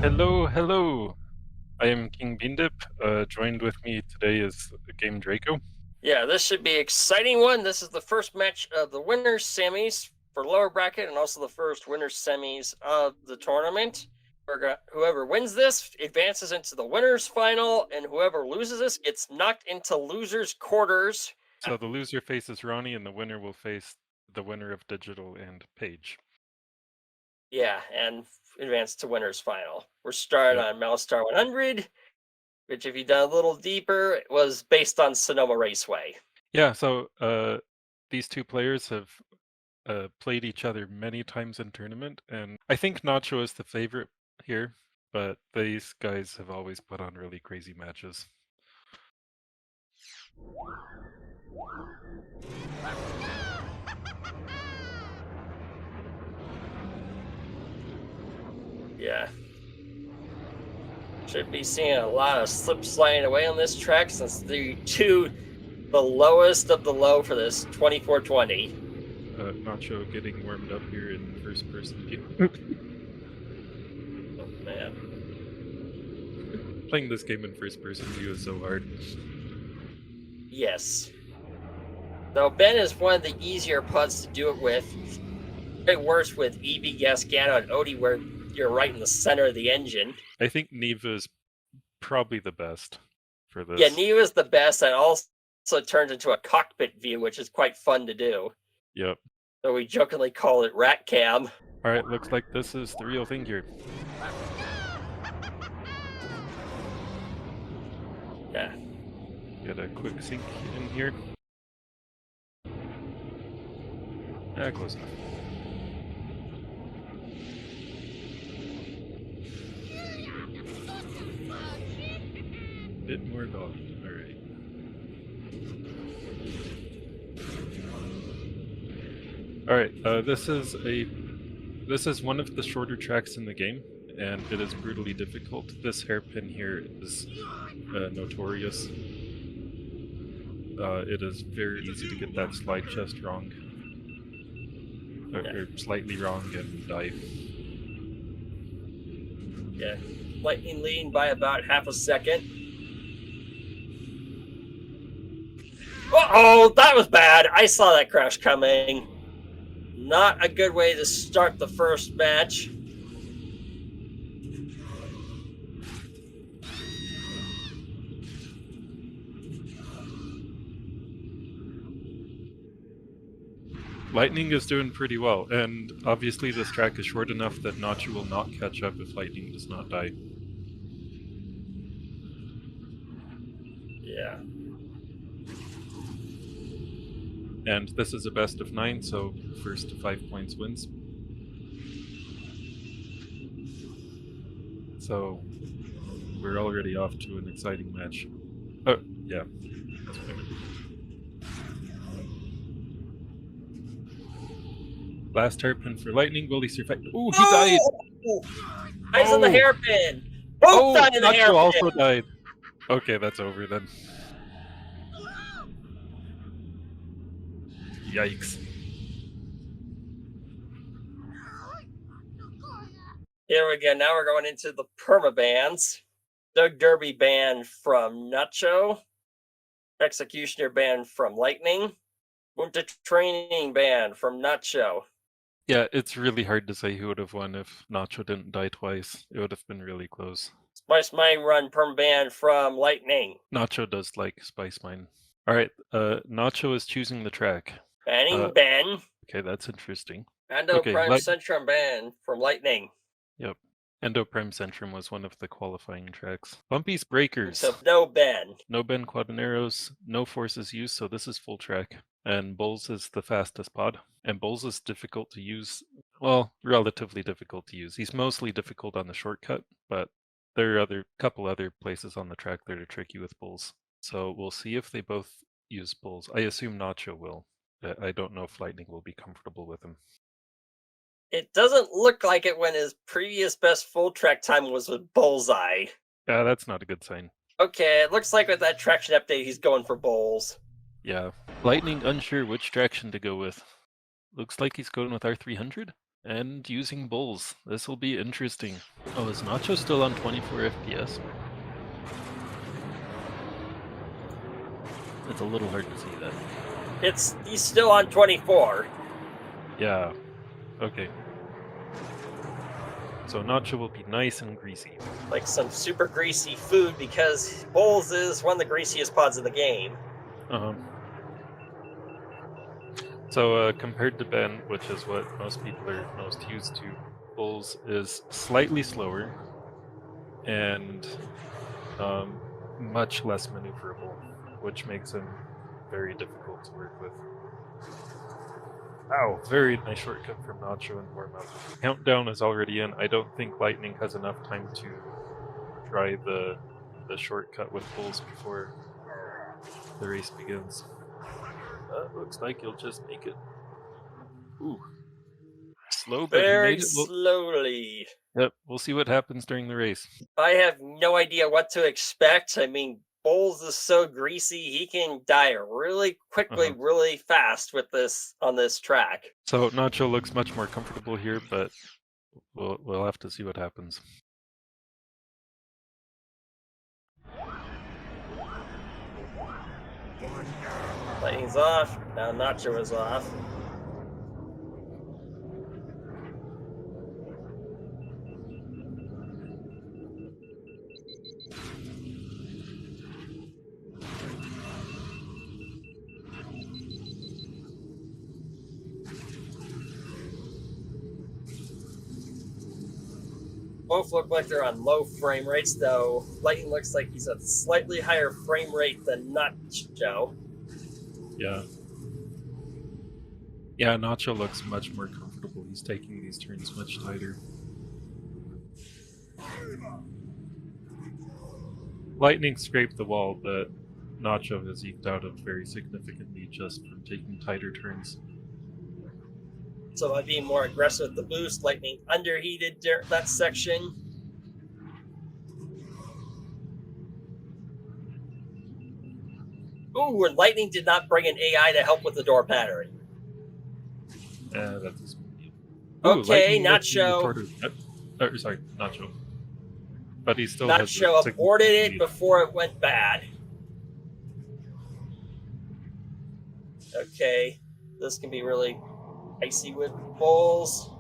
Hello, hello. I am King Beandip. Joined with me today is Game Draco. Yeah, this should be an exciting one. This is the first match of the winners semis for lower bracket and also the first winners semis of the tournament. Whoever wins this advances into the winners final, and whoever loses this gets knocked into losers quarters. So the loser faces Ronnie, and the winner will face the winner of Digital and Paige. Yeah, and advance to winners final. We're starting Yep. on Mouse Star 100, which, if you dug a little deeper, was based on Sonoma Raceway. Yeah. So these two players have played each other many times in tournament, and I think Nacho is the favorite here, but these guys have always put on really crazy matches. Yeah. Should be seeing a lot of slip sliding away on this track since the lowest of the low for this 2420. Nacho getting warmed up here in first person view. Oh man. Playing this game in first person view is so hard. Yes. Though Ben is one of the easier putts to do it with. It works with EB Gasgano and Odie where you're right in the center of the engine. I think Neva is probably the best for this. Yeah, Neva's the best, and also turns into a cockpit view, which is quite fun to do. Yep. So we jokingly call it rat cam. Alright, looks like this is the real thing here. Yeah. Get a quick sync in here. Close enough. Bit more dog. Alright. Alright, this is one of the shorter tracks in the game, and it is brutally difficult. This hairpin here is notorious. It is very easy to get that slide chest wrong. Or slightly wrong and dive. Yeah. Lightning leading by about half a second. Uh-oh, that was bad. I saw that crash coming. Not a good way to start the first match. Lightning is doing pretty well, and obviously this track is short enough that Nacho will not catch up if Lightning does not die. Yeah. And this is a best of 9, so first to 5 points wins. So we're already off to an exciting match. Oh, yeah. That's what I meant. Last hairpin for Lightning. Will he survive? Ooh, he died! Eyes on the hairpin! Both died in the hairpin! Nacho also died. Okay, that's over then. Yikes. Here we go. Now we're going into the perma bans. Doug Derby banned from Nacho. Executioner banned from Lightning. Winter Training banned from Nacho. Yeah, it's really hard to say who would have won if Nacho didn't die twice. It would have been really close. Spice Mine Run perma ban from Lightning. Nacho does like Spice Mine. Alright, Nacho is choosing the track. Banning Ben. Okay, that's interesting. Endo Prime Centrum ban from Lightning. Yep. Endo Prime Centrum was one of the qualifying tracks. Bumpy's Breakers. So no Ben. No Ben Quadraneros, no forces used, so this is full track. And Bulls is the fastest pod. And Bulls is difficult to use. Well, relatively difficult to use. He's mostly difficult on the shortcut, but there are couple other places on the track that are tricky with Bulls. So we'll see if they both use Bulls. I assume Nacho will. I don't know if Lightning will be comfortable with him. It doesn't look like it when his previous best full track time was with Bullseye. Yeah, that's not a good sign. Okay, it looks like with that traction update, he's going for Bulls. Yeah. Lightning unsure which traction to go with. Looks like he's going with R300? And using bulls. This will be interesting. Oh, is Nacho still on 24 FPS? It's a little hard to see that. He's still on 24. Yeah. Okay. So Nacho will be nice and greasy. Like some super greasy food because Bowls is one of the greasiest pods in the game. Uh-huh. So compared to Ben, which is what most people are most used to, Bulls is slightly slower and much less maneuverable, which makes him very difficult to work with. Ow, very nice shortcut from Nacho and warm-up. Countdown is already in. I don't think Lightning has enough time to try the shortcut with Bulls before the race begins. Looks like he'll just make it. Ooh. Slow, but he Very made it. slowly. Yep, we'll see what happens during the race. I have no idea what to expect. I mean, Bowls is so greasy, he can die really quickly, really fast with this on this track. So Nacho looks much more comfortable here, but we'll have to see what happens. Lightning's off. Now Nacho is off. Both look like they're on low frame rates, though Lightning looks like he's at slightly higher frame rate than Nacho. Yeah. Yeah, Nacho looks much more comfortable. He's taking these turns much tighter. Lightning scraped the wall, but Nacho has eked out of very significantly just from taking tighter turns. So by being more aggressive with the boost, Lightning underheated that section. Ooh, and Lightning did not bring an AI to help with the door battery. That's a small deal. Okay, Lightning Nacho. Sorry, Nacho. But he still Nacho has aborted it before it went bad. Okay, this can be really icy with Bulls.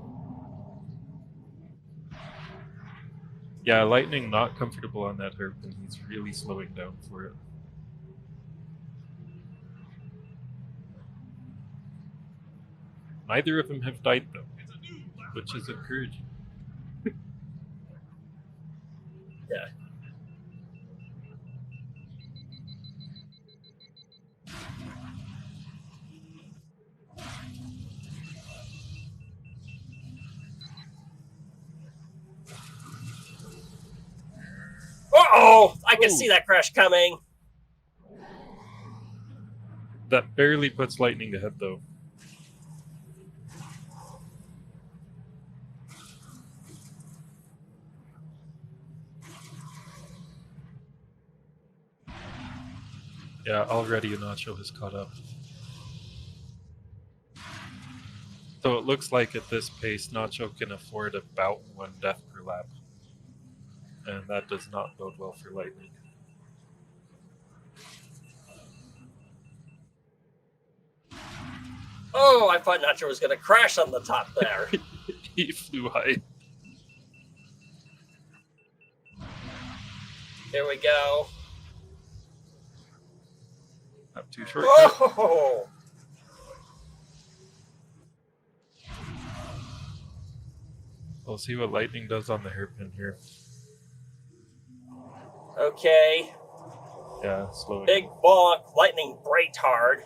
Yeah, Lightning not comfortable on that hairpin. He's really slowing down for it. Neither of them have died though, which is encouraging. Yeah. Uh-oh! I can see that crash coming. That barely puts Lightning ahead though. Yeah, already Nacho has caught up. So it looks like at this pace, Nacho can afford about one death per lap. And that does not bode well for Lightning. Oh, I thought Nacho was going to crash on the top there. He flew high. Here we go. Not too short. Oh! We'll see what Lightning does on the hairpin here. Okay. Yeah, slowing. Big bonk. Lightning braked hard.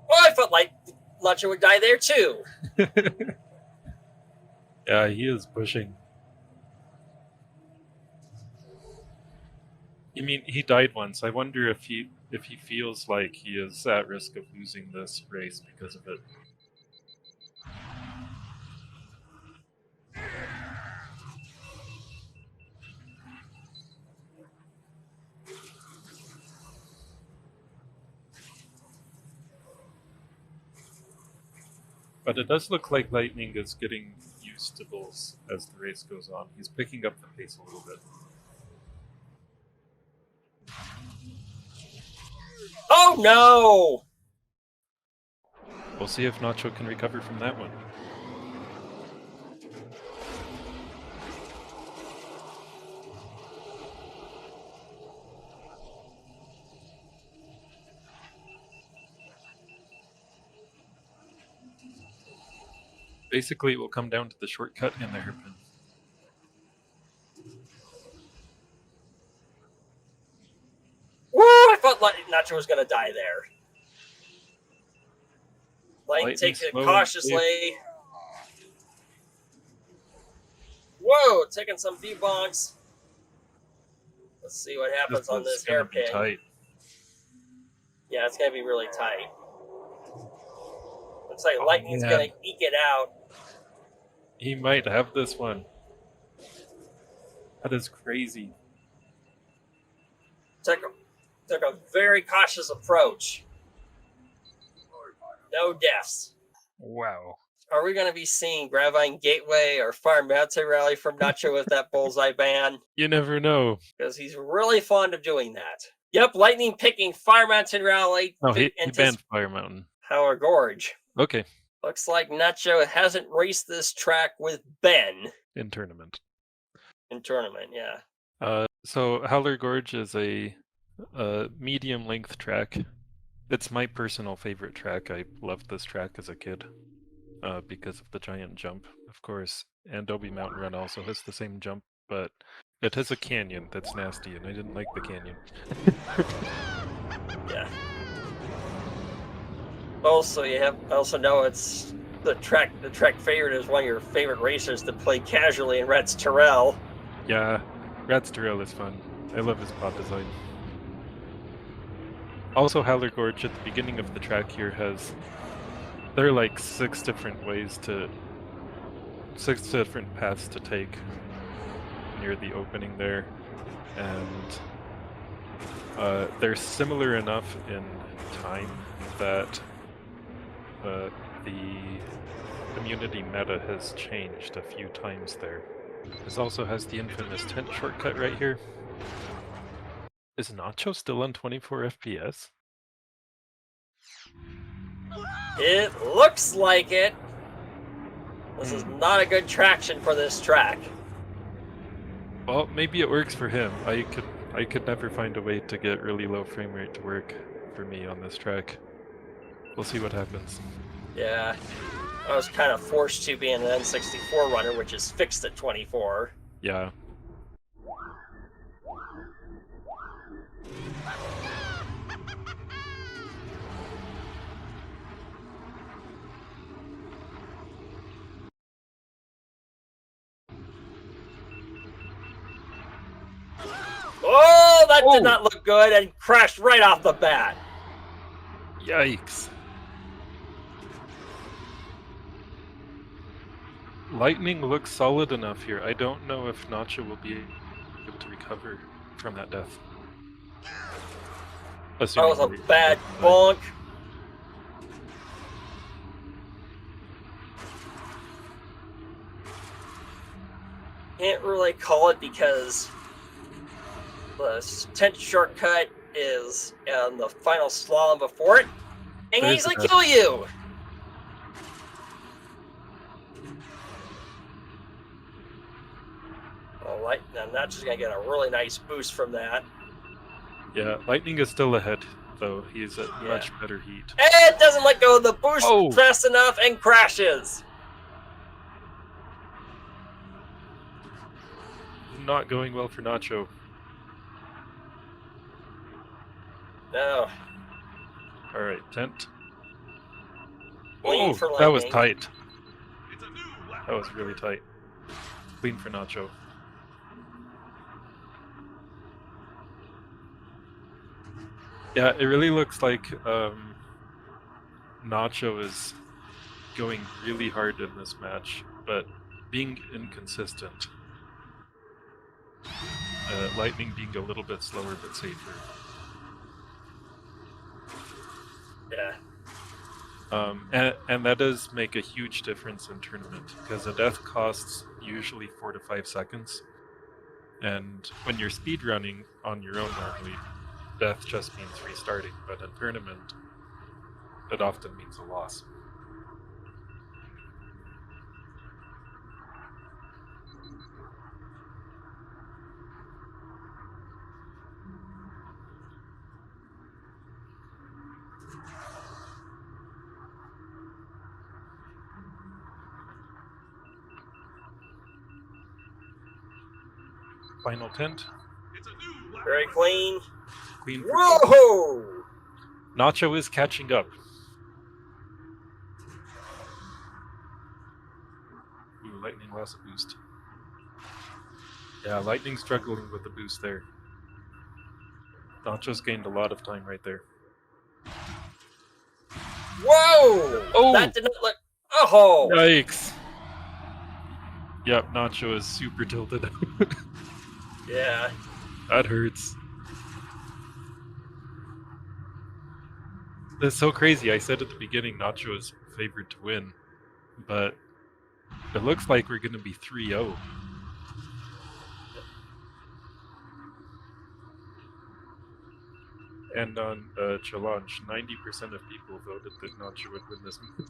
Oh, I felt like Nacho would die there too. Yeah, he is pushing. I mean, he died once. I wonder if he feels like he is at risk of losing this race because of it. But it does look like Lightning is getting used to Bulls as the race goes on. He's picking up the pace a little bit. Oh no! We'll see if Nacho can recover from that one. Basically, it will come down to the shortcut and the hairpin. Woo! I thought Nacho was gonna die there. Lightning takes it cautiously. Whoa! Taking some V-bonks. Let's see what happens on this hairpin. Tight. Yeah, it's gonna be really tight. Looks like Lightning's gonna eke it out. He might have this one. That is crazy. Took a very cautious approach. No deaths. Wow. Are we going to be seeing Gravine Gateway or Fire Mountain Rally from Nacho with that bullseye ban? You never know. Because he's really fond of doing that. Yep, Lightning picking Fire Mountain Rally. No, he banned Fire Mountain. Howler Gorge. Okay. Looks like Nacho hasn't raced this track with Ben. In tournament. Yeah. So Howler Gorge is a medium length track. It's my personal favorite track. I loved this track as a kid because of the giant jump, of course. And Dobie Mountain Run also has the same jump, but it has a canyon that's nasty, and I didn't like the canyon. Yeah. Also, you also know it's the track favorite is one of your favorite racers to play casually, and Rats Terrell. Yeah, Rats Terrell is fun. I love his pod design. Also, Howler Gorge at the beginning of the track here there are like 6 different paths to take near the opening there, and they're similar enough in time that the community meta has changed a few times there. This also has the infamous tent shortcut right here. Is Nacho still on 24 FPS? It looks like it. This is not a good traction for this track. Well, maybe it works for him. I could never find a way to get really low frame rate to work for me on this track. We'll see what happens. Yeah. I was kind of forced to be an N64 runner, which is fixed at 24. Yeah. Oh, that did not look good and crashed right off the bat. Yikes. Lightning looks solid enough here. I don't know if Nacho will be able to recover from that death. That was a bad bonk. Can't really call it because the tent shortcut is on the final slalom before it, and he's like, kill you! Well, now Nacho's gonna get a really nice boost from that. Yeah, Lightning is still ahead, though. He's at much better heat. And doesn't let go of the boost fast enough and crashes. Not going well for Nacho. No. Alright, tent. Clean for Lightning. That was tight. That was really tight. Clean for Nacho. Yeah, it really looks like Nacho is going really hard in this match, but being inconsistent. Lightning being a little bit slower but safer. Yeah. And that does make a huge difference in tournament, because a death costs usually 4 to 5 seconds. And when you're speedrunning on your own normally, death just means restarting, but in tournament, it often means a loss. Final tent. Very clean. Clean for both. Whoa! Nacho is catching up. Ooh, Lightning lost a boost. Yeah, Lightning struggling with the boost there. Nacho's gained a lot of time right there. Whoa! Oh! That did not look. Oh! Yikes! Yep, Nacho is super tilted. Yeah. That hurts. That's so crazy. I said at the beginning Nacho is favored to win, but it looks like we're going to be 3-0. And on challenge, 90% of people voted that Nacho would win this match.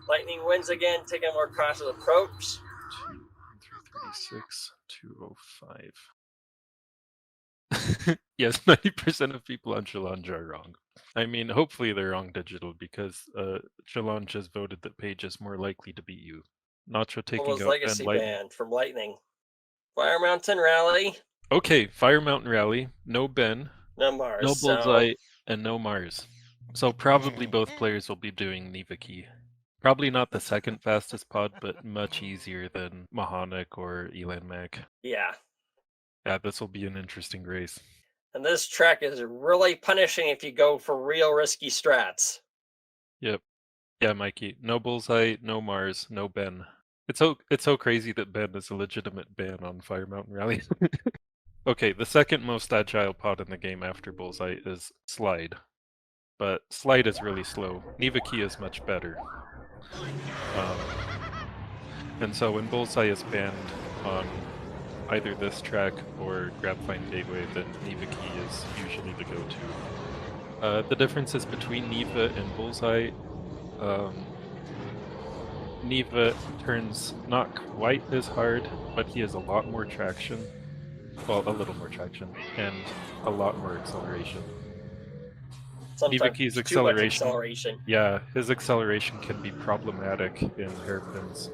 Lightning wins again, taking a more cautious approach. 336, 205. Yes, 90% of people on challenge are wrong. I mean, hopefully they're wrong digital, because challenge has voted that Paige is more likely to beat you. Nacho taking Almost out legacy Ben band from Lightning. Fire Mountain Rally. Okay, Fire Mountain Rally, no Ben, No Mars. no So Bullseye, and no Mars. So probably both players will be doing Neva Key. Probably not the second fastest pod, but much easier than Mahonic or Elan Mac. yeah. Yeah, this will be an interesting race. And this track is really punishing if you go for real risky strats. Yep. Yeah, Mikey. No Bullseye, no Mars, no Ben. It's so crazy that Ben is a legitimate ban on Fire Mountain Rally. Okay, the second most agile pod in the game after Bullseye is Slide. But Slide is really slow. Neva Key is much better. And so when Bullseye is banned on either this track or Grab Find Gateway, then Neva Key is usually the go-to. The differences between Neva and Bullseye, Neva turns not quite as hard, but he has a lot more traction. Well, a little more traction, and a lot more acceleration. Neva Key's acceleration. Yeah, his acceleration can be problematic in hairpins.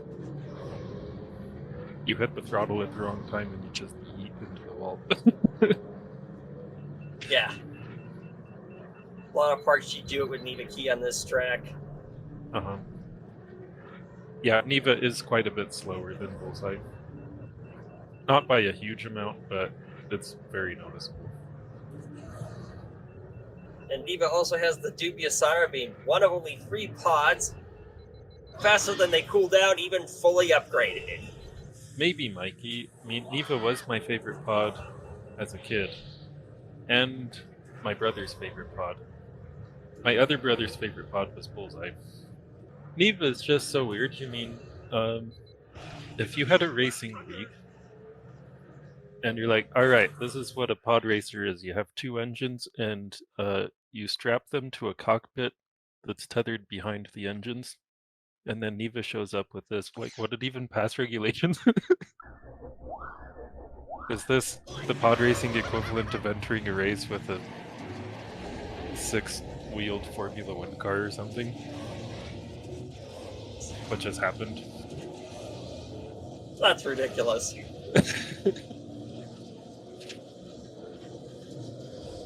You hit the throttle at the wrong time and you just yeet into the wall. Yeah. A lot of parts you do it with Neva Key on this track. Uh-huh. Yeah, Neva is quite a bit slower than Bullseye. Not by a huge amount, but it's very noticeable. And Neva also has the dubious honor of being one of only 3 pods faster than they cool down, even fully upgraded. Maybe, Mikey. I mean, Neva was my favorite pod as a kid. And my brother's favorite pod. My other brother's favorite pod was Bullseye. Neva is just so weird. You mean, if you had a racing league, and you're like, alright, this is what a pod racer is. You have 2 engines, and you strap them to a cockpit that's tethered behind the engines. And then Neva shows up with this, like, would it even pass regulations? Is this the pod racing equivalent of entering a race with a 6-wheeled Formula 1 car or something? Which has happened. That's ridiculous.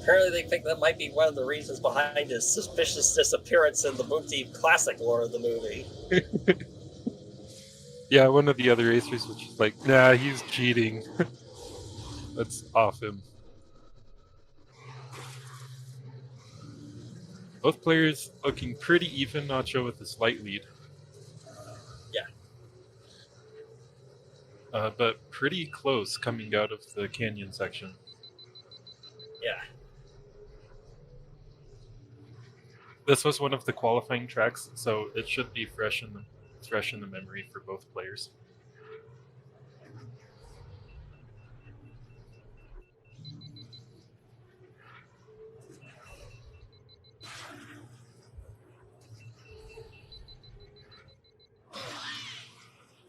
Apparently they think that might be one of the reasons behind his suspicious disappearance in the Boonty classic lore of the movie. Yeah, one of the other racers was just like, nah, he's cheating. That's off him. Both players looking pretty even, Nacho with a slight lead. Yeah. But pretty close coming out of the canyon section. Yeah. This was one of the qualifying tracks, so it should be fresh in the memory for both players.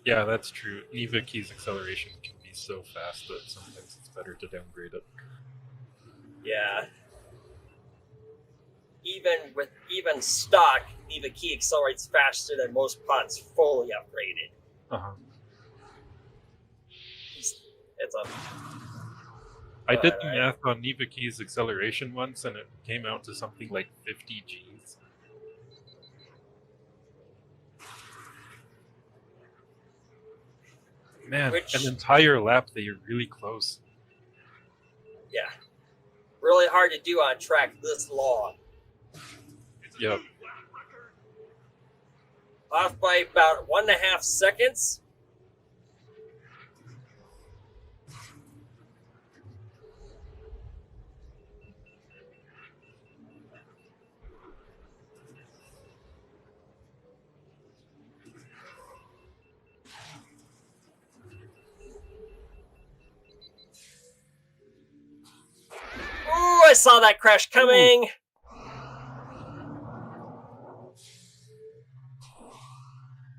Yeah, that's true. Neva Key's acceleration can be so fast that sometimes it's better to downgrade it. Yeah. Even stock, Neva Key accelerates faster than most pods fully upgraded. Uh-huh. It's a. I did the math on Neva Key's acceleration once, and it came out to something like 50 Gs. Man, an entire lap, they are really close. Yeah. Really hard to do on track this long. Yep. Off by about 1.5 seconds. Ooh, I saw that crash coming. Ooh.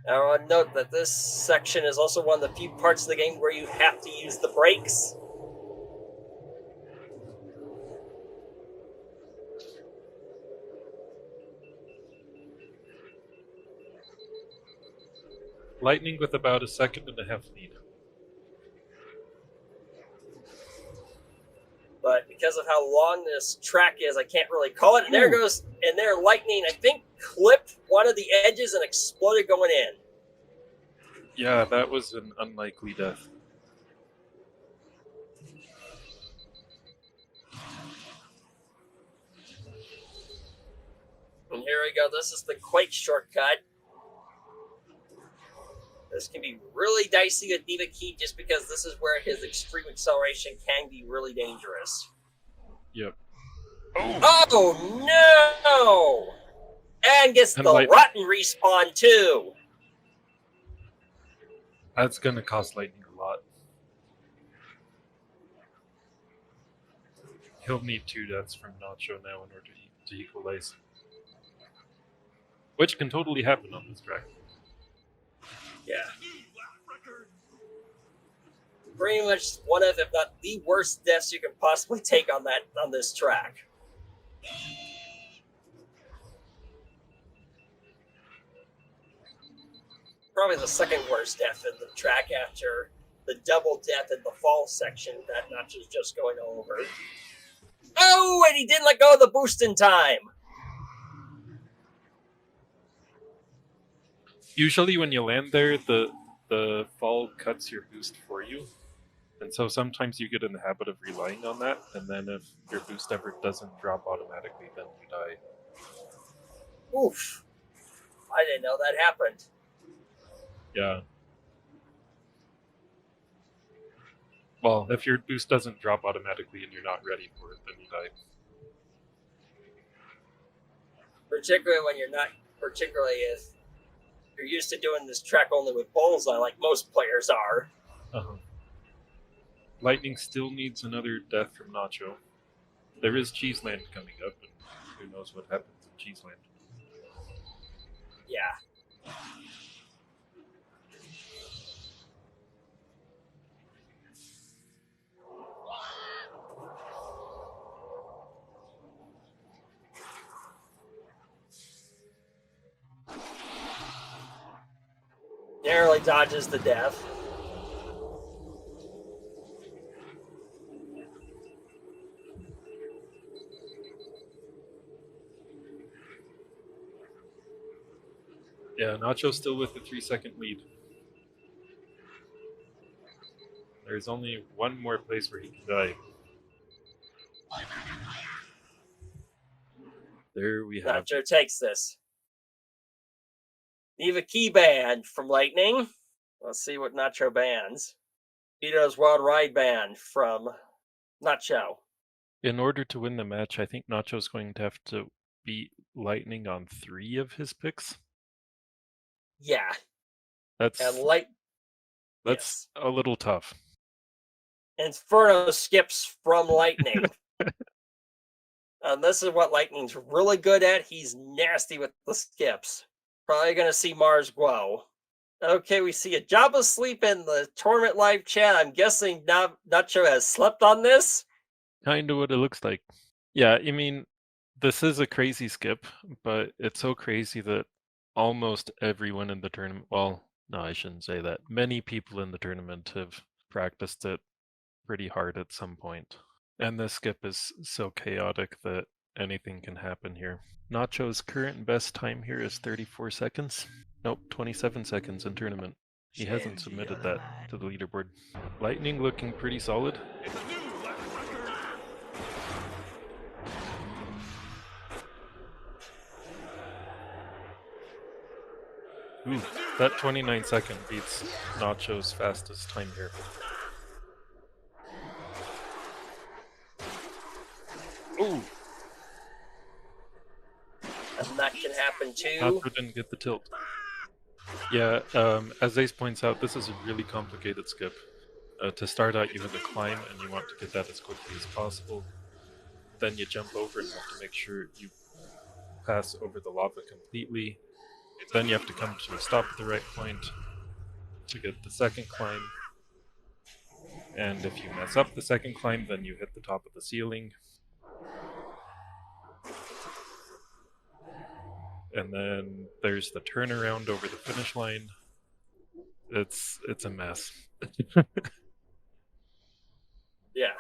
I want to note that this section is also one of the few parts of the game where you have to use the brakes. Lightning with about a 1.5 second lead. But because of how long this track is, I can't really call it. And there goes, and there Lightning, I think, clipped one of the edges and exploded going in. Yeah, that was an unlikely death. And here we go. This is the Quake shortcut. This can be really dicey with Neva Key just because this is where his extreme acceleration can be really dangerous. Yep. Oh, no! And gets the rotten respawn, too. That's going to cost Lightning a lot. He'll need 2 deaths from Nacho now in order to equalize. Which can totally happen on this track. Yeah. Pretty much one of, if not the worst deaths you can possibly take on this track. Probably the second worst death in the track after the double death in the fall section that Nacho's just going over. Oh, and he didn't let go of the boost in time. Usually when you land there, the fall cuts your boost for you. And so sometimes you get in the habit of relying on that, and then if your boost ever doesn't drop automatically, then you die. Oof. I didn't know that happened. Yeah. Well, if your boost doesn't drop automatically and you're not ready for it, then you die. Particularly when you're not, if you're used to doing this track only with bullseye like most players are. Uh-huh. Lightning still needs another death from Nacho. There is Cheeseland coming up, and who knows what happens in Cheeseland. Yeah. Narrowly dodges the death. Yeah, Nacho's still with the 3-second lead. There's only one more place where he can die. There we have Nacho takes this. Leave a key ban from Lightning. Let's see what Nacho bans. Vito's Wild Ride ban from Nacho. In order to win the match, I think Nacho's going to have to beat Lightning on 3 of his picks. Yeah. That's And yes. A little tough. Inferno skips from Lightning. This is what Lightning's really good at. He's nasty with the skips. Probably going to see Mars Guo. Okay, we see a Jabba sleep in the tournament live chat. I'm guessing Nacho has slept on this. Kind of what it looks like. Yeah, I mean, this is a crazy skip, but it's so crazy that almost everyone in the tournament, well, no, I shouldn't say that. Many people in the tournament have practiced it pretty hard at some point. And this skip is so chaotic that anything can happen here. Nacho's current best time here is 34 seconds. Nope, 27 seconds in tournament. He hasn't submitted that to the leaderboard. Lightning looking pretty solid. Ooh, that 29-second beats Nacho's fastest time here. Ooh! And that can happen too. Nacho didn't get the tilt. Yeah, as Ace points out, this is a really complicated skip. To start out, you have a climb, and you want to get that as quickly as possible. Then you jump over and have to make sure you pass over the lava completely. Then you have to come to a stop at the right point to get the second climb. And if you mess up the second climb, then you hit the top of the ceiling. And then there's the turnaround over the finish line. It's a mess. Yeah.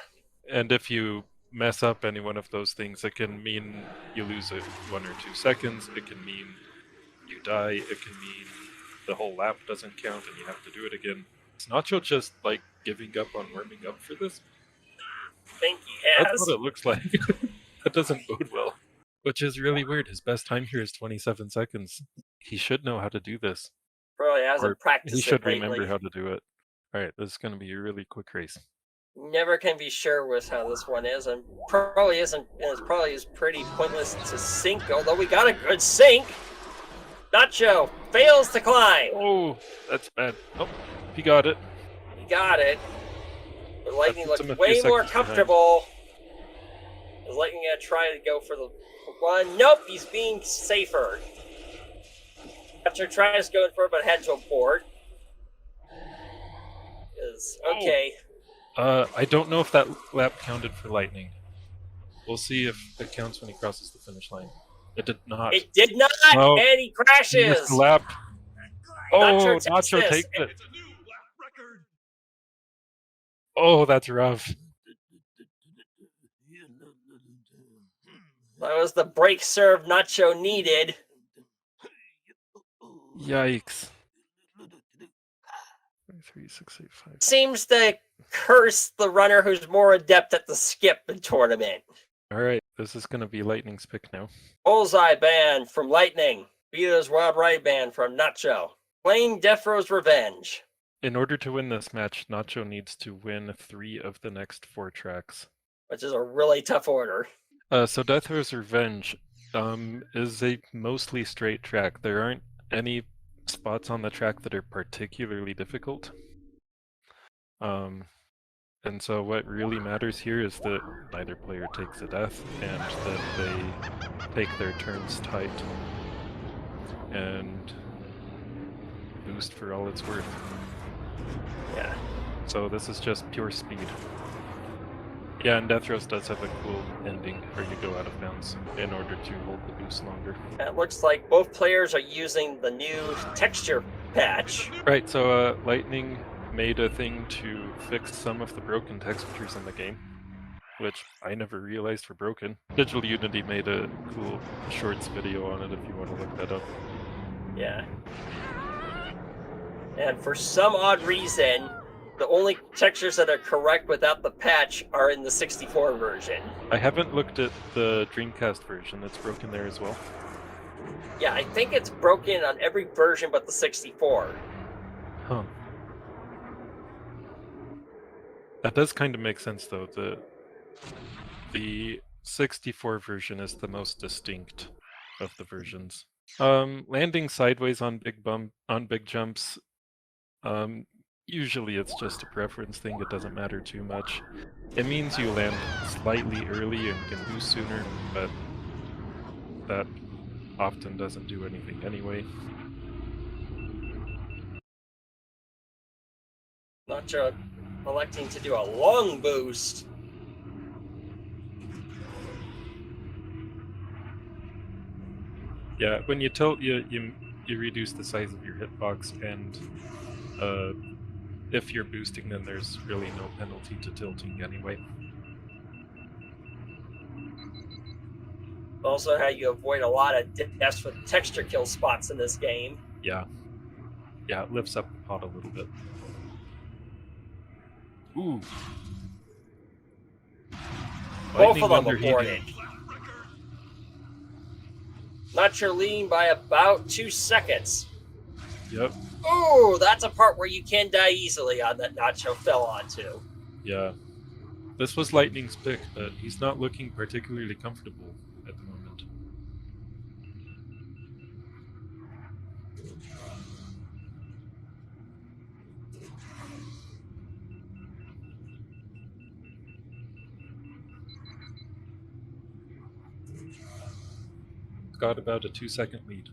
And if you mess up any one of those things, it can mean you lose it 1 or 2 seconds. It can mean you die. It can mean the whole lap doesn't count and you have to do it again. Is Nacho just like giving up on warming up for this? I think he has. That's what it looks like. That doesn't bode well. Which is really weird. His best time here is 27 seconds. He should know how to do this. Probably hasn't practiced He should it lately. remember how to do it. Alright, this is going to be a really quick race. Never can be sure with how this one is, and probably isn't. And it probably is pretty pointless to sink. Although we got a good sink. Nacho fails to climb. Oh, that's bad. Oh, he got it. He got it. But Lightning puts him looked a few way more seconds comfortable. Is Lightning gonna try to go for the one? Nope, he's being safer. Nacho tries going for it, but had to abort. Okay. I don't know if that lap counted for Lightning. We'll see if it counts when he crosses the finish line. It did not. It did not, No. and he crashes. He missed the lap. Oh, Nacho this. takes it. Oh, that's rough. That was the break serve Nacho needed. Yikes. 3, 6, 8, 5. Seems to curse the runner who's more adept at the skip in tournament. Alright, this is going to be Lightning's pick now. Bullseye ban from Lightning. Vito's Wild Ride ban from Nacho. Playing Death Row's Revenge. In order to win this match, Nacho needs to win 3 of the next 4 tracks. Which is a really tough order. So Death Row's Revenge is a mostly straight track. There aren't any spots on the track that are particularly difficult. And so what really matters here is that neither player takes a death and that they take their turns tight and boost for all it's worth. Yeah. So this is just pure speed. Yeah, and Death Rows does have a cool ending where you go out of bounds in order to hold the boost longer. It looks like both players are using the new texture patch. Right, so Lightning made a thing to fix some of the broken textures in the game, which I never realized were broken. Digital Unity made a cool shorts video on it if you want to look that up. Yeah. And for some odd reason, The only textures that are correct without the patch are in the 64 version. I haven't looked at the Dreamcast version. It's broken there as well. Yeah, I think it's broken on every version but the 64. Huh. That does kind of make sense, though. The 64 version is the most distinct of the versions. Landing sideways on big jumps. Usually it's just a preference thing. It doesn't matter too much. It means you land slightly early and can boost sooner, but that often doesn't do anything anyway. Nacho electing to do a long boost. Yeah, when you tilt, you reduce the size of your hitbox, and if you're boosting, then there's really no penalty to tilting anyway. Also, how you avoid a lot of deaths with texture kill spots in this game. Yeah, it lifts up the pot a little bit. Ooh. Both of them aborted. Nacho leading by about 2 seconds. Yep. Ooh, that's a part where you can die easily on that Nacho fell onto. Yeah. This was Lightning's pick, but he's not looking particularly comfortable at the moment. Got about a 2-second lead.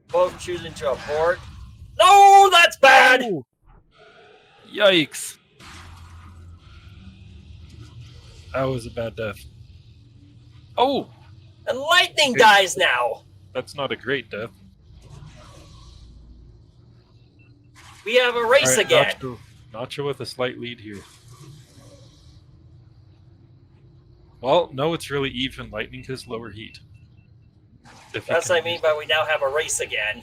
Both choosing to abort. No, that's bad! Oh! Yikes! That was a bad death. Oh! And Lightning dies now! That's not a great death. We have a race again. Nacho with a slight lead here. Well, no, it's really even. Lightning has lower heat. That's what I mean by we now have a race again.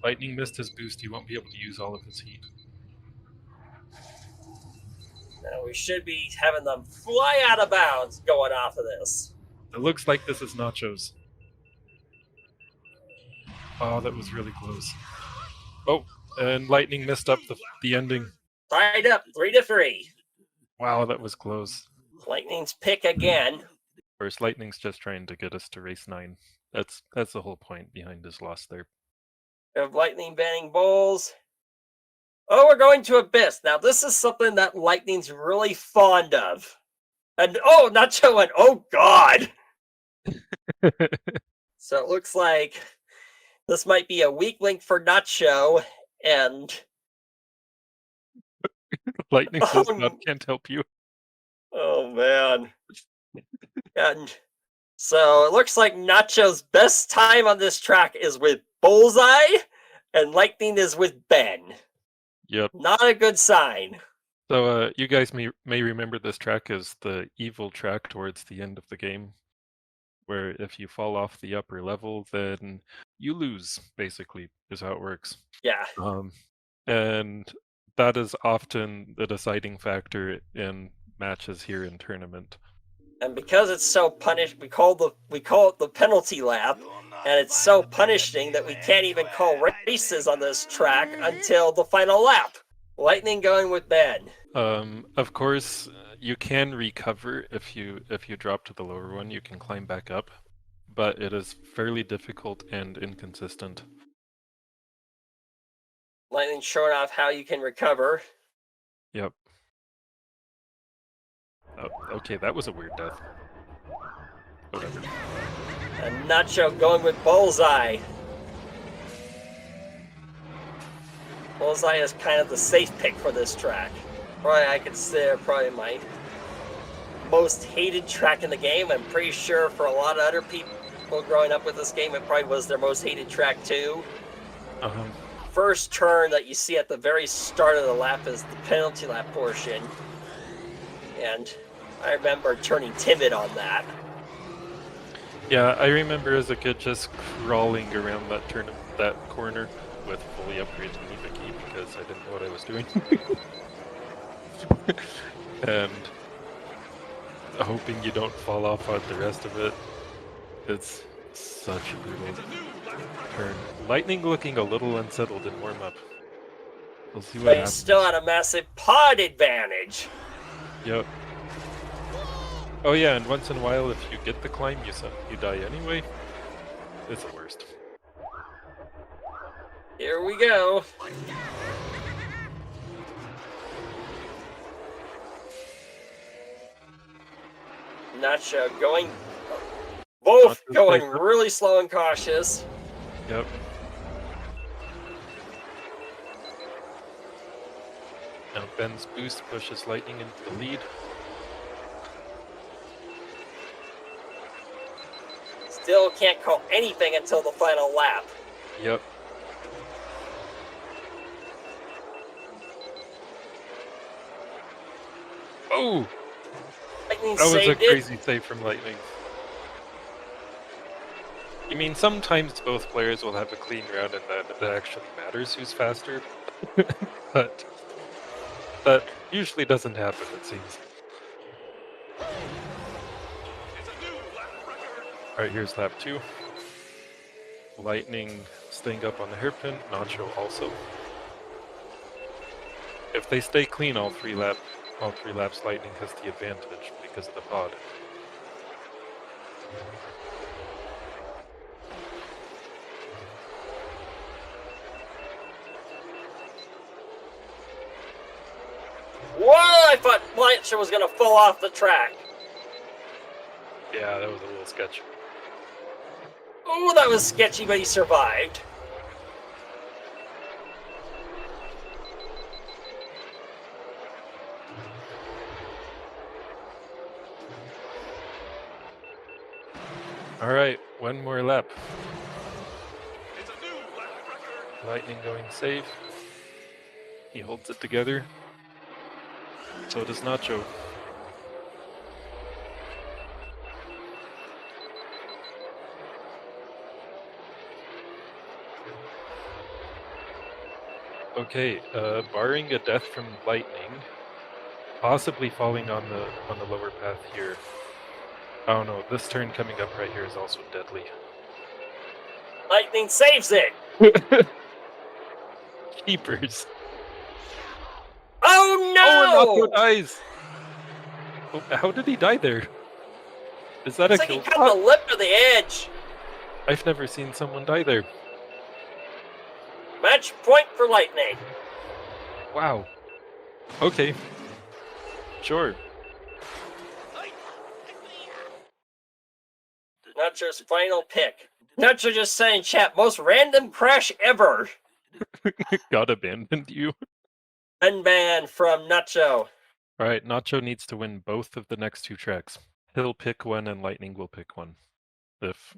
Lightning missed his boost. He won't be able to use all of his heat. Now we should be having them fly out of bounds going off of this. It looks like this is Nacho's. Oh, that was really close. Oh, and Lightning messed up the ending. Tied up 3-3. Wow, that was close. Lightning's pick again. Of course, Lightning's just trying to get us to race 9. That's the whole point behind his loss there. We have Lightning banning Bulls. Oh, we're going to Abyss. Now, this is something that Lightning's really fond of. And, oh, Nacho went, oh, God. So it looks like this might be a weak link for Nacho, and Lightning says can't help you. Oh, man. And so it looks like Nacho's best time on this track is with Bullseye, and Lightning is with Ben. Yep. Not a good sign. So you guys may remember this track as the evil track towards the end of the game, where if you fall off the upper level, then you lose, basically, is how it works. Yeah. And that is often the deciding factor in matches here in tournament. And because it's so punished, we call it the penalty lap, and it's so punishing that we can't even call races on this track until the final lap. Lightning going with Ben. Of course, you can recover if you drop to the lower one. You can climb back up, but it is fairly difficult and inconsistent. Lightning showing off how you can recover. Yep. Oh, okay, that was a weird death. Whatever. And Nacho going with Bullseye. Bullseye is kind of the safe pick for this track. Probably I could say probably my most hated track in the game. I'm pretty sure for a lot of other people growing up with this game, it probably was their most hated track too. First turn that you see at the very start of the lap is the penalty lap portion. And I remember turning timid on that. Yeah, I remember as a kid just crawling around that corner with fully upgraded Neva key because I didn't know what I was doing. And hoping you don't fall off on the rest of it. It's such a brutal turn. Lightning looking a little unsettled in warm-up. We'll see what But he's happens. still at a massive pod advantage. Yep. Oh yeah, and once in a while, if you get the climb, you die anyway. It's the worst. Here we go. Nacho going, both Nacho's going safe. really slow and cautious. Yep. Now Ben's boost pushes Lightning into the lead. Still can't call anything until the final lap. Yep. Oh! Lightning That was a saved it. crazy save from Lightning. I mean, sometimes both players will have a clean round and then it actually matters who's faster. But that usually doesn't happen, it seems. Alright, here's lap 2. Lightning staying up on the hairpin, Nacho also. If they stay clean all three laps, Lightning has the advantage because of the pod. Whoa! I thought Blanchard was going to fall off the track. Yeah, that was a little sketchy. Ooh, that was sketchy, but he survived. Alright, one more lap. Lightning going safe. He holds it together. So does Nacho. Okay, barring a death from Lightning, possibly falling on the lower path here. Oh no, this turn coming up right here is also deadly. Lightning saves it. Keepers. Oh Oh, and Nacho no! dies! Oh, how did he die there? Is that It's a like he kill cut spot? the lip of the edge. I've never seen someone die there. Match point for Lightning. Wow. Okay. Sure. Nacho's final pick. Nacho just saying, chat, most random crash ever. God abandoned you. Unban from Nacho. Alright, Nacho needs to win both of the next 2 tracks. He'll pick one and Lightning will pick one. If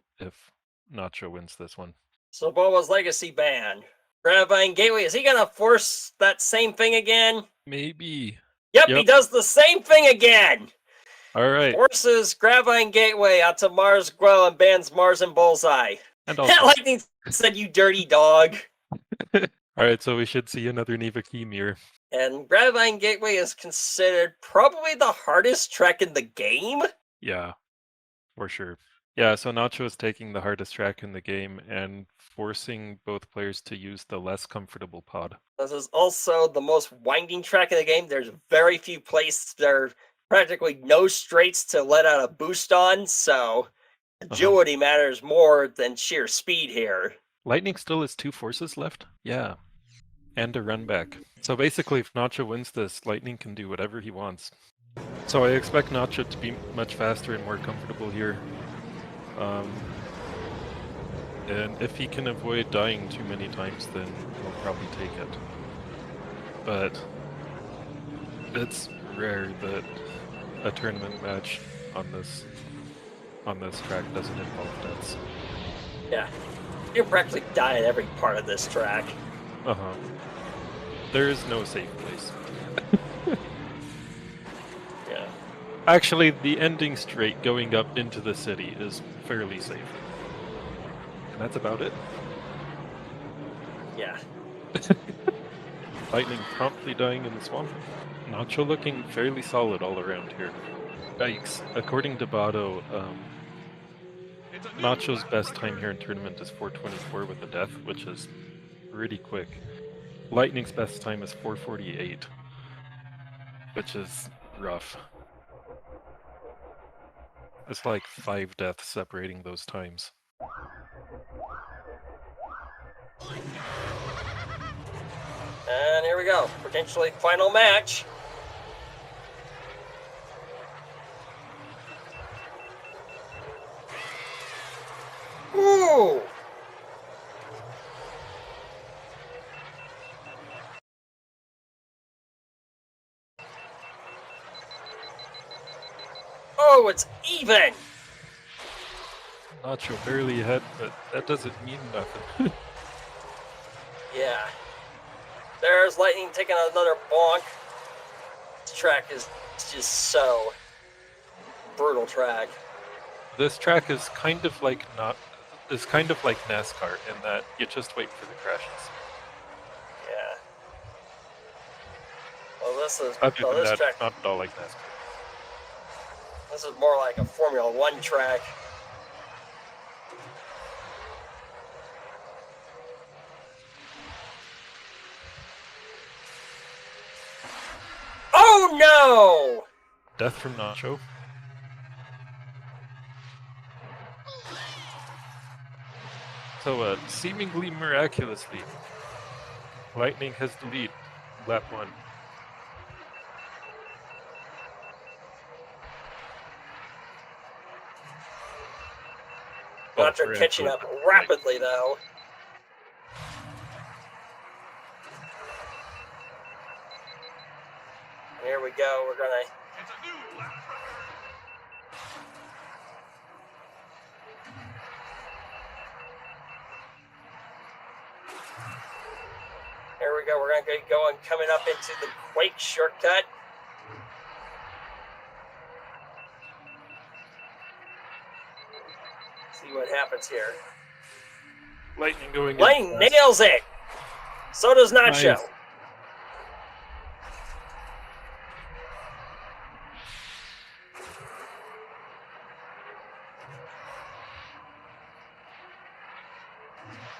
Nacho wins this one. So Boba's legacy ban. Gravine Gateway, is he gonna force that same thing again? Maybe. Yep, he does the same thing again. Alright. Forces Gravine Gateway out to Mars Gwell and bans Mars and Bullseye. And also. Lightning said, you dirty dog. Alright, so we should see another Neva key mirror. And Gravine Gateway is considered probably the hardest track in the game. Yeah, for sure. Yeah, so Nacho is taking the hardest track in the game and forcing both players to use the less comfortable pod. This is also the most winding track in the game. There's very few places. There are practically no straights to let out a boost on, so agility matters more than sheer speed here. Lightning still has 2 forces left? Yeah. And a run back. So basically, if Nacho wins this, Lightning can do whatever he wants. So I expect Nacho to be much faster and more comfortable here. And if he can avoid dying too many times, then he'll probably take it. But it's rare that a tournament match on this track doesn't involve deaths. Yeah, you practically die at every part of this track. There is no safe place. Yeah. Actually, the ending straight going up into the city is fairly safe. And that's about it. Yeah. Lightning promptly dying in the swamp. Nacho looking fairly solid all around here. Yikes. According to Bado, Nacho's best time here in tournament is 4:24 with a death, which is pretty quick. Lightning's best time is 4:48, which is rough. It's like 5 deaths separating those times. And here we go. Potentially final match. Ooh! Oh, it's even! Nacho barely ahead, but that doesn't mean nothing. Yeah. There's Lightning taking another bonk. This track is just so brutal track. This track is kind of like NASCAR in that you just wait for the crashes. Yeah. Well, this is Other than this that, track. it's not at all like NASCAR. This is more like a Formula One track. Oh no! Death from Nacho. So, seemingly miraculously, Lightning has the lead. Lap 1. Nacho catching up rapidly though. Here we go. We're gonna. Here we go. We're gonna get going, coming up into the Quake shortcut. See what happens here. Lightning going in. Lightning nails it. So does Nacho. Nice.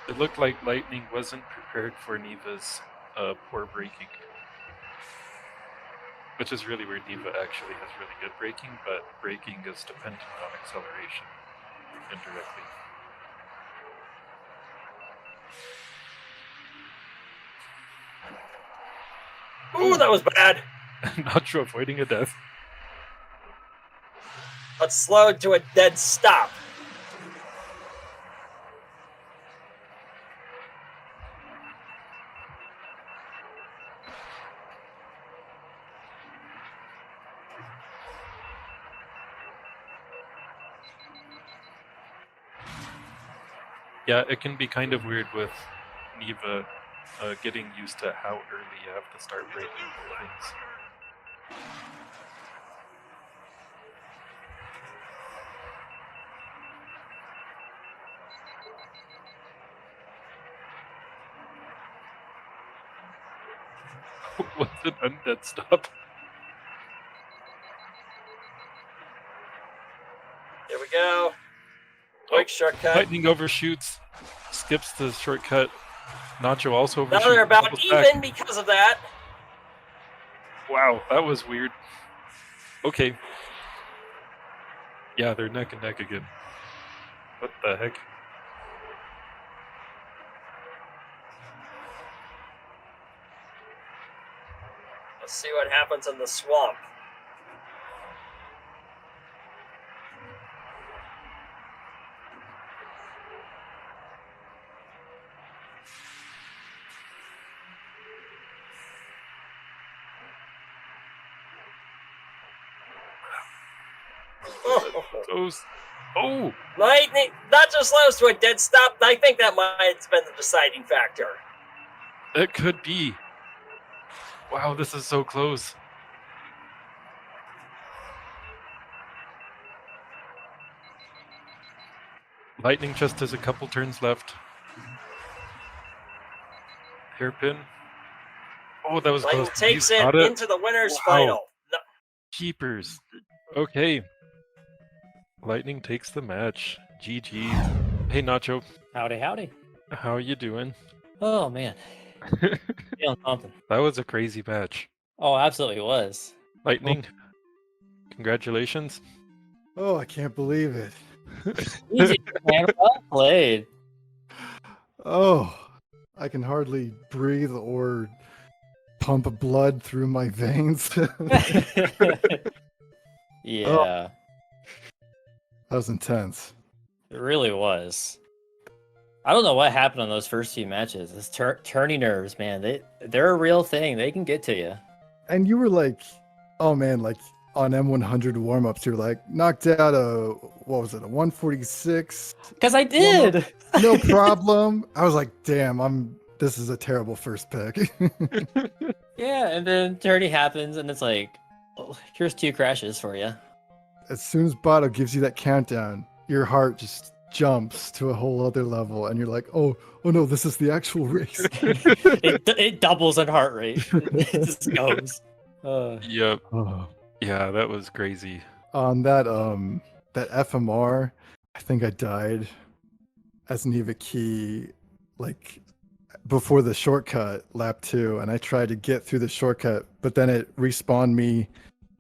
It looked like Lightning wasn't prepared for Neva's poor braking. Which is really where Neva actually has really good braking, but braking is dependent on acceleration indirectly. Ooh, that was bad. Nacho avoiding a death. But slowed to a dead stop. Yeah, it can be kind of weird with Neva getting used to how early you have to start braking for things. What's an undead stop? Here we go. Quick shortcut. Lightning overshoots, skips the shortcut. Nacho also overshoots. Now they're about even because of that. Wow, that was weird. Okay. Yeah, they're neck and neck again. What the heck? Let's see what happens in the swamp. Oh! Lightning not just slows to a dead stop. I think that might have been the deciding factor. It could be. Wow, this is so close. Lightning just has a couple turns left. Hairpin. Oh, that was Lightning close. takes He's it got it. into the winners Wow. final. No, Keepers. Okay. Lightning takes the match. GG. Hey, Nacho. Howdy, howdy. How are you doing? Oh, man. Feeling something. That was a crazy match. Oh, absolutely was. Lightning, congratulations. Oh, I can't believe it. Easy, man. Well played. Oh, I can hardly breathe or pump blood through my veins. Yeah, That was intense. it really was. I don't know what happened on those first few matches. This tourney nerves, man. They're a real thing. They can get to you. And you were like, oh man, like on M100 warm-ups, you're like knocked out a, what was it, a 146? Because I did. No problem. I was like, damn, this is a terrible first pick. Yeah, and then tourney happens, and it's like, oh, here's 2 crashes for you. As soon as Brado gives you that countdown, your heart just jumps to a whole other level, and you're like, oh no, this is the actual race. it doubles in heart rate. It just goes. Yep. Oh. Yeah, that was crazy. On that FMR, I think I died as Neva Key, like before the shortcut lap 2, and I tried to get through the shortcut, but then it respawned me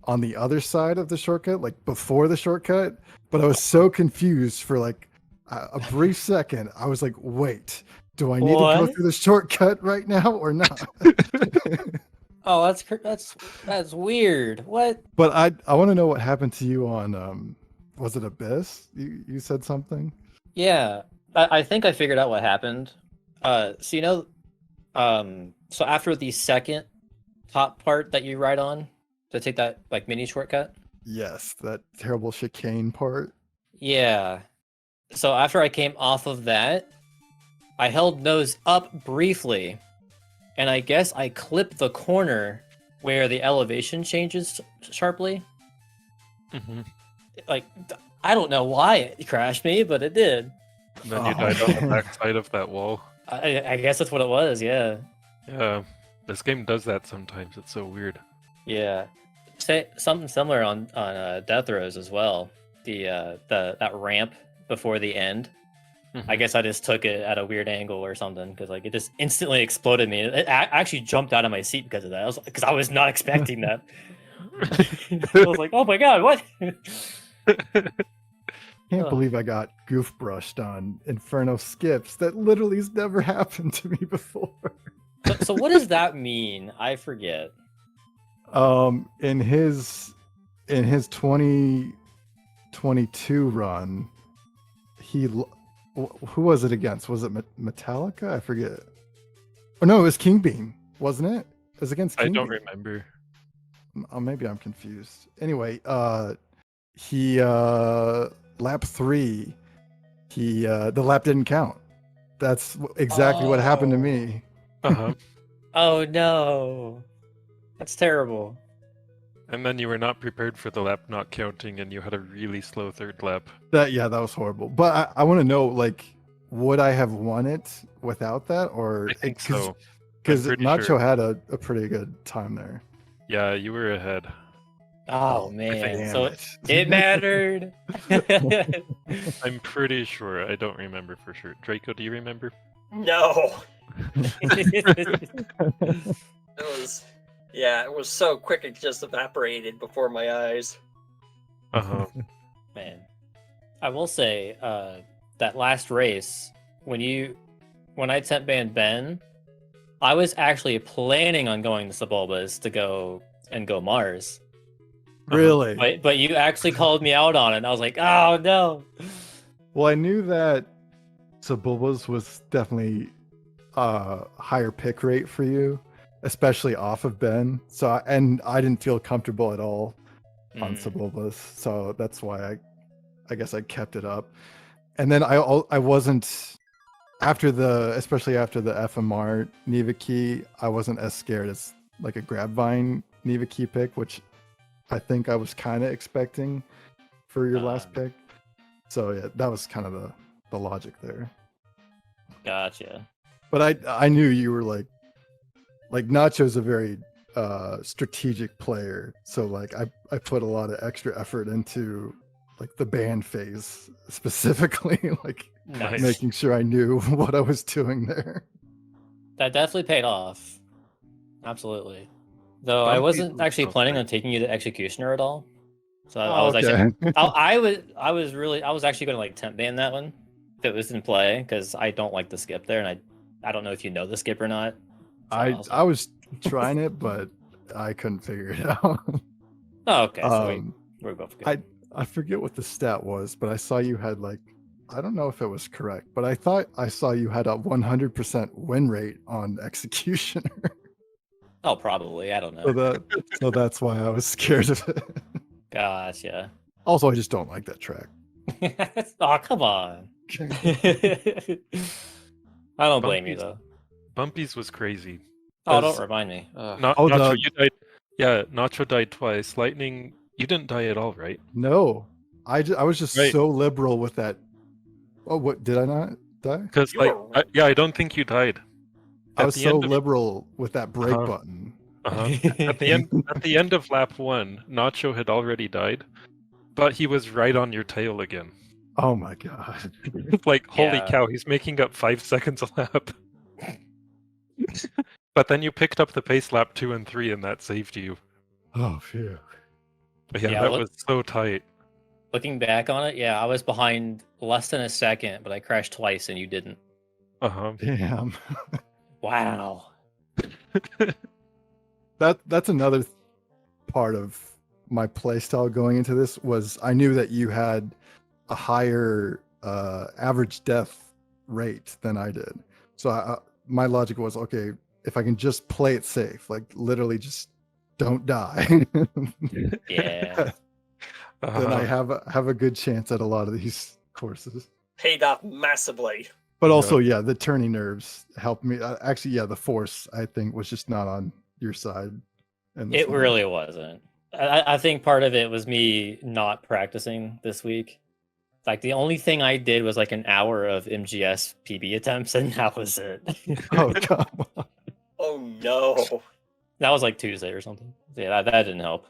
on the other side of the shortcut, like before the shortcut. But I was so confused for like a brief second. I was like, wait, do I need to go What? through the shortcut right now or not? Oh, that's weird. What? But I want to know what happened to you on was it Abyss? You said something? Yeah, I think I figured out what happened. So you know, so after the second top part that you ride on to take that like mini shortcut. Yes, that terrible chicane part. Yeah. So after I came off of that, I held nose up briefly, and I guess I clipped the corner where the elevation changes sharply. Mm-hmm. Like, I don't know why it crashed me, but it did. And then you Oh, died on the man. back side of that wall. I guess that's what it was. Yeah. Yeah, this game does that sometimes. It's so weird. Yeah. Say something similar on Death Rows as well. That ramp before the end. I guess I just took it at a weird angle or something because like it just instantly exploded me. I actually jumped out of my seat because of that. Because I was not expecting that. I was like, oh my god, what? Can't Ugh. believe I got goof brushed on Inferno skips. That literally has never happened to me before. So what does that mean? I forget. In his 2022 run, who was it against? Was it Metallica? I forget. Oh no, it was King Bean, wasn't it? It was against King I don't Bean. remember. Oh, maybe I'm confused. Anyway, he lap 3, the lap didn't count. That's exactly what happened to me. Uh-huh. Oh no, that's terrible. And then you were not prepared for the lap not counting, and you had a really slow third lap. That was horrible. But I want to know, like, would I have won it without that, or I think so. Because I'm pretty Nacho sure. had a pretty good time there. Yeah, you were ahead. Oh Damn man, so it. it mattered. I'm pretty sure. I don't remember for sure. Draco, do you remember? no. It was so quick it just evaporated before my eyes. Uh-huh. Man, I will say that last race when I temp banned Ben, I was actually planning on going to Sebulbas to go Mars. Really? But you actually called me out on it. And I was like, oh no. Well, I knew that Sebulbas was definitely a higher pick rate for you, especially off of Ben. So I didn't feel comfortable at all on Sebulbas, so that's why I guess I kept it up. And then I wasn't especially after the FMR Neva Key, I wasn't as scared as like a Grabvine Neva Key pick, which I think I was kind of expecting for your last pick. So yeah, that was kind of the logic there. Gotcha. But I knew you were like Nacho's a very strategic player, so like I put a lot of extra effort into like the band phase specifically, like Nice. making sure I knew what I was doing there. That definitely paid off. Absolutely. Though I Bumpy wasn't was actually so planning great. on taking you to Executioner at all. So I Oh, was okay. actually, I was actually going to like temp ban that one if it was in play because I don't like the skip there, and I don't know if you know the skip or not. So I was trying it, but I couldn't figure it out. Oh, okay, so we're both good. I forget what the stat was, but I saw you had like, I don't know if it was correct, but I thought I saw you had a 100% win rate on Executioner. Oh, probably. I don't know. So that's why I was scared of it. Gotcha. Also, I just don't like that track. Oh, come on. I don't blame you Bumpy's- though. Bumpy's was crazy. Oh, Does- don't remind me. Nacho, you died. Yeah, Nacho died twice. Lightning, you didn't die at all, right? No, I was just Right. so liberal with that. Oh, what did I not die? Because You like, were- I don't think you died. I At was the so end of- liberal with that break Uh-huh. button. At the end of lap 1, Nacho had already died, but he was right on your tail again. Oh my god. Like, holy Yeah. cow, he's making up 5 seconds a lap. But then you picked up the pace lap 2 and 3, and that saved you. Oh phew. But yeah, Yeah, that look- was so tight. Looking back on it, yeah, I was behind less than a second, but I crashed twice and you didn't. Uh-huh. Damn. Wow. That's another part of my playstyle going into this was I knew that you had a higher average death rate than I did. So my logic was, okay, if I can just play it safe, like literally just don't die, Yeah. then I Uh-huh. have a good chance at a lot of these courses. Paid off massively. But also, yeah, the turning nerves helped me. Actually, yeah, the force I think was just not on your side. in this It one. really wasn't. I think part of it was me not practicing this week. Like the only thing I did was like an hour of MGS PB attempts, and that was it. Oh come on. Oh no. That was like Tuesday or something. So yeah, that didn't help.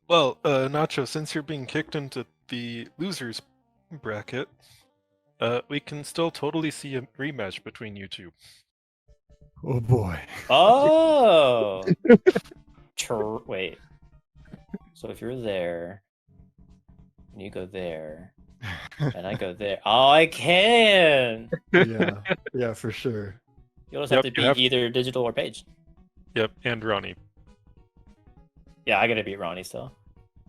Well, Nacho, since you're being kicked into the losers bracket, we can still totally see a rematch between you two. Oh boy. Oh. Wait. So if you're there, and you go there, and I go there. Oh, I can. Yeah, for sure. You'll just Yep, have to you beat have- either Digital or Page. Yep, and Ronnie. Yeah, I gotta beat Ronnie still.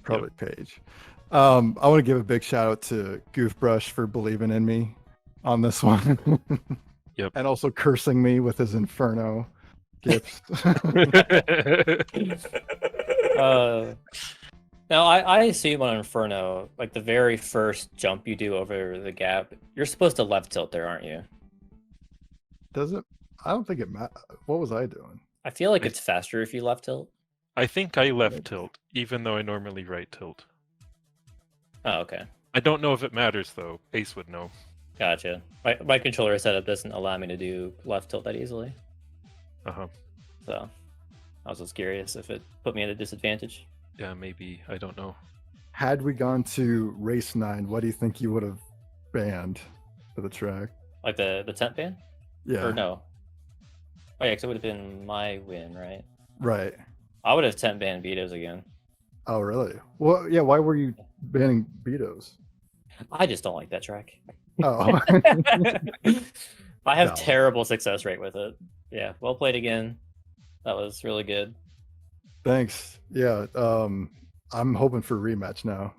Probably Paige. I want to give a big shout out to Goofbrush for believing in me on this one. Yep. And also cursing me with his Inferno gifts. Now I assume on Inferno, like the very first jump you do over the gap, you're supposed to left tilt there, aren't you? Does it? I don't think it matters. What was I doing? I feel like it's faster if you left tilt. I think I left tilt, even though I normally right tilt. Oh, okay. I don't know if it matters though. Ace would know. Gotcha. My controller setup doesn't allow me to do left tilt that easily. Uh-huh. So I was just curious if it put me at a disadvantage. Yeah, maybe. I don't know. Had we gone to race 9, what do you think you would have banned for the track? Like the temp ban? Yeah. Or no? Oh yeah, because it would have been my win, right? Right. I would have temp banned Betos again. Oh, really? Well, yeah. Why were you banning Betos? I just don't like that track. Oh. I have No. terrible success rate with it. Yeah, well played again. That was really good. Thanks. Yeah. I'm hoping for a rematch now.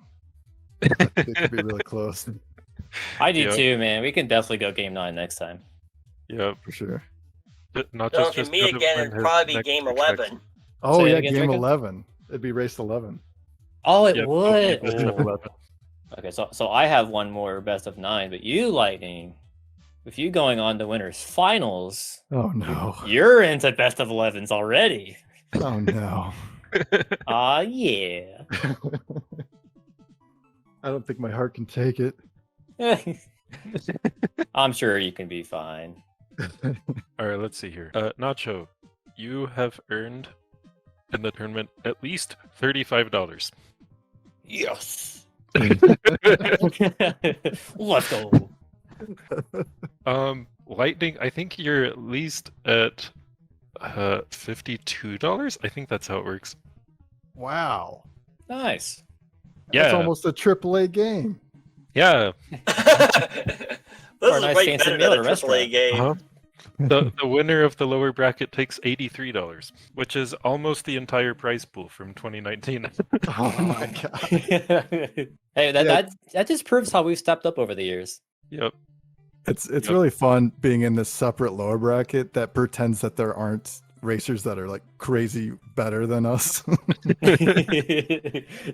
I think it could be really close I do Yep. too, man. We can definitely go game 9 next time. Yep. for sure. Not So just if you just meet gotta again, win it'd his probably be next game two 11. tracks. Oh Say it yeah, again, game Draco? 11. It'd be race 11. Oh, it Yep, would. best of Ooh. 11. Okay, so I have one more best of 9, but you, Lightning, with you going on to winners finals, Oh no. you're into best of 11s already. Oh no. Ah, yeah. I don't think my heart can take it. I'm sure you can be fine. All right, let's see here. Nacho, you have earned in the tournament at least $35. Yes. Let's go. Lightning, I think you're at least at $52. I think that's how it works. Wow. Nice. Yeah. That's almost a AAA game. Yeah. This Or a is nice way fancy better meal than at a a AAA restaurant. game. Uh-huh. The winner of the lower bracket takes $83, which is almost the entire prize pool from 2019. Oh my god. Hey, that just proves how we've stepped up over the years. Yep. It's Yep. really fun being in this separate lower bracket that pretends that there aren't racers that are like crazy better than us.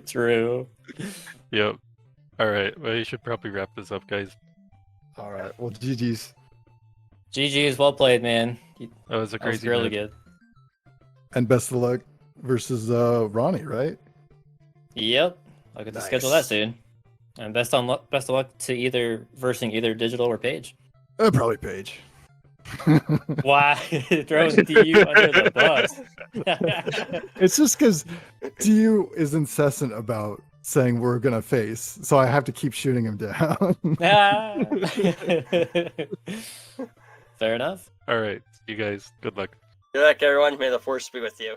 True. Yep. All right. Well, you should probably wrap this up, guys. All right. Well, GG's. GG's, well played, man. That was a That was crazy really match. good. And best of luck versus Ronnie, right? Yep. I'll get to schedule that Nice. soon. And best of luck to either versing either Digital or Page. Probably Paige. Why throwing DU under the bus? It's just because DU is incessant about saying we're gonna face, so I have to keep shooting him down. Fair enough. All right. You guys, good luck. Good luck, everyone. May the force be with you.